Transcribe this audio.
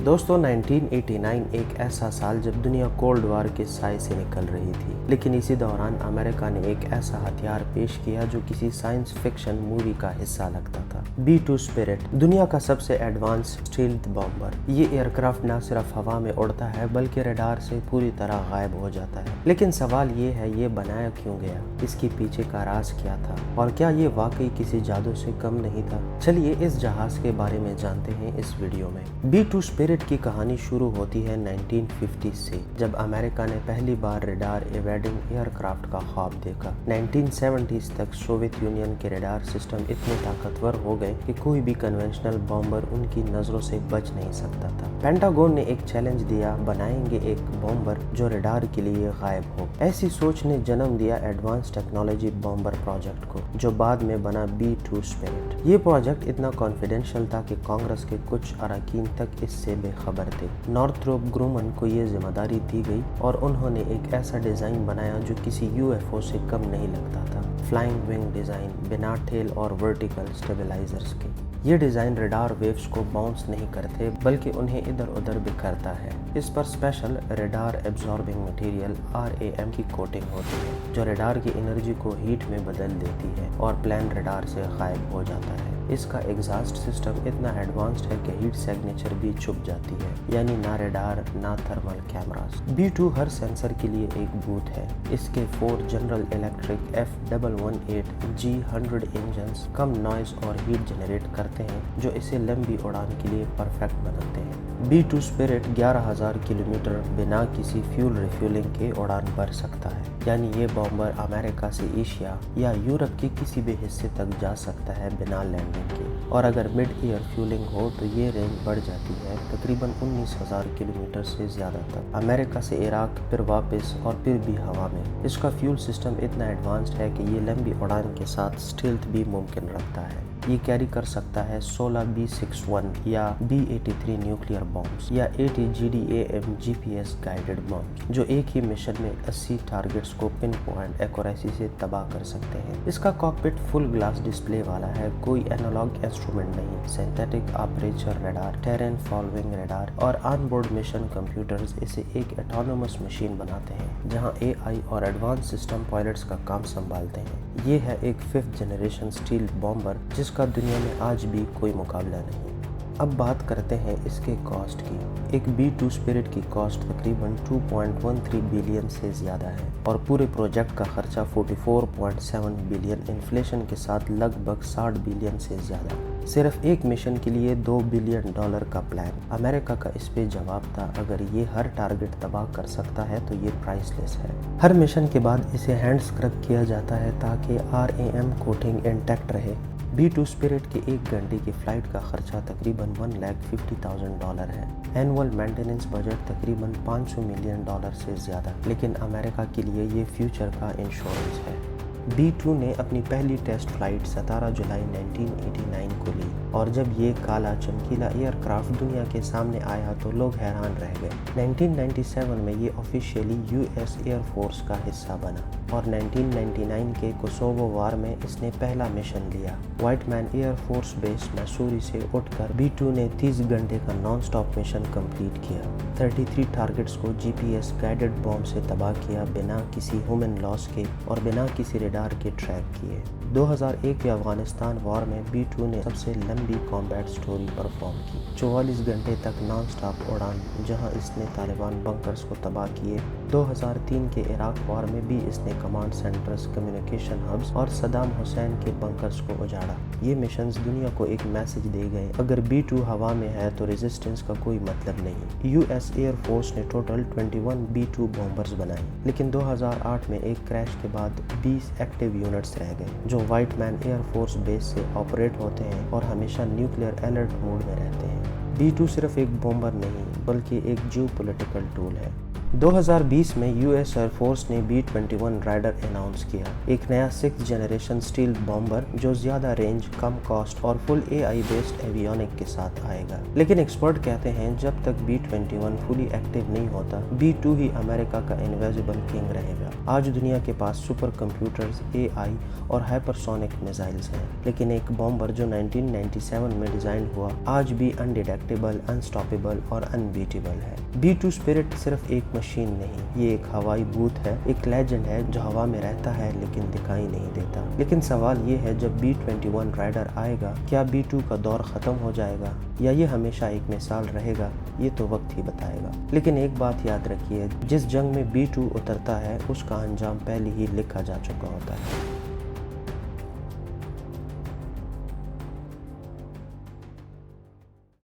दोस्तों 1989 एक ऐसा साल जब दुनिया कोल्ड वार के साए से निकल रही थी, लेकिन इसी दौरान अमेरिका ने एक ऐसा हथियार पेश किया जो किसी साइंस फिक्शन मूवी का हिस्सा लगता था। B-2 स्पिरिट, दुनिया का सबसे एडवांस स्टील्थ बॉम्बर। ये एयरक्राफ्ट न सिर्फ हवा में उड़ता है बल्कि रडार से पूरी तरह गायब हो जाता है। लेकिन सवाल ये है, ये बनाया क्यों गया, इसके पीछे का राज क्या था और क्या ये वाकई किसी जादू से कम नहीं था। चलिए इस जहाज के बारे में जानते हैं इस वीडियो में। B-2 स्पिरिट की कहानी शुरू होती है 1950 से, जब अमेरिका ने पहली बार रडार इवेडिंग एयरक्राफ्ट का ख्वाब देखा। 1970s तक सोवियत यूनियन के रडार सिस्टम इतने ताकतवर हो गए कि कोई भी कन्वेंशनल बॉम्बर उनकी नजरों से बच नहीं सकता था। पेंटागन ने एक चैलेंज दिया, बनाएंगे एक बॉम्बर जो रडार के लिए गायब हो। ऐसी सोच ने जन्म दिया एडवांस टेक्नोलॉजी बॉम्बर प्रोजेक्ट को, जो बाद में बना B-2 स्पिरिट। ये प्रोजेक्ट इतना कॉन्फिडेंशियल था कि कांग्रेस के कुछ अरकान तक इससे बेखबर थे। नॉर्थरोप ग्रूमन को ये जिम्मेदारी दी गई और उन्होंने एक ऐसा डिजाइन बनाया जो किसी UFO से कम नहीं लगता था। फ्लाइंग विंग डिजाइन, बिना टेल और वर्टिकल स्टेबलाइजर्स के। ये डिजाइन रडार वेव्स को बाउंस नहीं करते बल्कि उन्हें इधर उधर बिखरता है। इस पर special radar absorbing material RAM की कोटिंग होती है, जो रडार की एनर्जी को हीट में बदल देती है और प्लेन रडार से गायब हो जाता है। इसका एग्जॉस्ट सिस्टम इतना एडवांस्ड है कि हीट सिग्नेचर भी छुप जाती है, यानी ना रडार ना थर्मल कैमरास। B-2 हर सेंसर के लिए एक बूथ है। इसके 4 जनरल इलेक्ट्रिक F118G 100 इंजन्स कम नॉइज और हीट जनरेट करते हैं, जो इसे लंबी उड़ान के लिए परफेक्ट बनाते हैं। B-2 स्पिरिट 11,000 किलोमीटर बिना किसी फ्यूल रिफ्यूलिंग के उड़ान भर सकता है, यानी ये बॉम्बर अमेरिका से एशिया या यूरोप के किसी भी हिस्से तक जा सकता है बिना लैंडिंग के। और अगर मिड एयर फ्यूलिंग हो तो ये रेंज बढ़ जाती है तकरीबन 19,000 किलोमीटर से ज़्यादा तक, अमेरिका से इराक, फिर वापस और फिर भी हवा में। इसका फ्यूल सिस्टम इतना एडवांस्ड है कि ये लंबी उड़ान के साथ स्टील्थ भी मुमकिन रखता है। ये कैरी कर सकता है 16 B-61 या B-83 न्यूक्लियर बॉम्ब्स या 80 GDAM GPS गाइडेड बॉम्ब्स, जो एक ही मिशन में 80 टारगेट्स को पिन पॉइंट एक्यूरेसी से तबाह कर सकते हैं। इसका कॉकपिट फुल ग्लास डिस्प्ले वाला है, कोई एनालॉग इंस्ट्रूमेंट नहीं। Synthetic aperture radar, terrain following radar और ऑनबोर्ड मिशन कंप्यूटर्स इसे एक ऑटोनोमस मशीन बनाते हैं, जहां AI और एडवांस सिस्टम पायलट्स का काम संभालते हैं। ये है एक 5th जनरेशन स्टील बॉम्बर जिसका दुनिया में आज भी कोई मुकाबला नहीं। अब बात करते हैं इसके कॉस्ट की। एक B-2 स्पिरिट की कॉस्ट तकरीबन 2.13 बिलियन से ज़्यादा है और पूरे प्रोजेक्ट का खर्चा 44.7 बिलियन, इन्फ्लेशन के साथ लगभग 60 बिलियन से ज़्यादा। सिर्फ एक मिशन के लिए $2 बिलियन का प्लान। अमेरिका का इस पे जवाब था, अगर ये हर टारगेट तबाह कर सकता है तो ये प्राइसलेस है। हर मिशन के बाद इसे हैंड स्क्रब किया जाता है ताकि RAM कोटिंग इंटैक्ट रहे। B-2 स्पिरिट के 1 घंटे की फ्लाइट का खर्चा तकरीबन $150,000 है। एनुअल मेंटेनेंस बजट तकरीबन $500 मिलियन से ज़्यादा, लेकिन अमेरिका के लिए ये फ्यूचर का इंश्योरेंस है। B-2 ने अपनी पहली टेस्ट फ्लाइट 17 जुलाई 1989 को ली और जब ये काला चमकीला एयरक्राफ्ट दुनिया के सामने आया तो लोग हैरान रह गए। 1997 में ये ऑफिशियली US एयर फोर्स का हिस्सा बना और 1999 के कोसोवो वार में इसने पहला मिशन लिया। व्हाइटमैन एयर फोर्स बेस मैसूरी से उठकर B-2 ने 30 घंटे का नॉन स्टॉप मिशन कंप्लीट किया। 33 टारगेट्स को GPS गाइडेड बॉम्ब से तबाह किया बिना किसी ह्यूमन लॉस के और बिना किसी रडार के ट्रैक किए। 2001 के अफगानिस्तान वॉर में B-2 ने सबसे लंबी कॉम्बैट स्टोरी परफॉर्म की, 44 घंटे तक नॉन स्टॉप उड़ान, जहां इसने तालिबान बंकर्स को तबाह किए। 2003 के इराक वॉर में भी इसने कमांड सेंटर्स, कम्युनिकेशन हब्स और सद्दाम हुसैन के बंकर्स को उजाड़ा। ये मिशंस दुनिया को एक मैसेज दे गए, अगर B-2 हवा में है तो रेजिस्टेंस का कोई मतलब नहीं। US एयर फोर्स ने टोटल 21 B-2 बॉम्बर्स बनाए, लेकिन 2008 में एक क्रैश के बाद 20 एक्टिव यूनिट्स रह गए, जो व्हाइटमैन एयर फोर्स बेस से ऑपरेट होते हैं और हमेशा न्यूक्लियर अलर्ट मोड में रहते हैं। B-2 सिर्फ एक बॉम्बर नहीं बल्कि एक जियोपॉलिटिकल टूल है। 2020 में यूएस एयर फोर्स ने B-21 राइडर अनाउंस किया, एक नया 6th जनरेशन स्टील्थ बॉम्बर जो ज्यादा रेंज, कम कॉस्ट और फुल AI बेस्ड एवियोनिक के साथ आएगा। लेकिन एक्सपर्ट कहते हैं जब तक B-21 फुली एक्टिव नहीं होता, B-2 ही अमेरिका का इनविजिबल किंग रहेगा। आज दुनिया के पास सुपर कंप्यूटर्स, AI और हाइपरसोनिक मिसाइल्स हैं, लेकिन एक बॉम्बर जो 1997 में डिजाइन हुआ आज भी अनडिटेक्टेबल, अनस्टॉपेबल और अनबीटेबल है। B-2 स्पिरिट सिर्फ एक मशीन नहीं, ये एक हवाई भूत है, एक लेजेंड है जो हवा में रहता है लेकिन दिखाई नहीं देता। लेकिन सवाल ये है, जब B-21 राइडर आएगा, क्या B-2 का दौर खत्म हो जाएगा या ये हमेशा एक मिसाल रहेगा? ये तो वक्त ही बताएगा। लेकिन एक बात याद रखिए, जिस जंग में B-2 उतरता है उसका अंजाम पहले ही लिखा जा चुका होता है।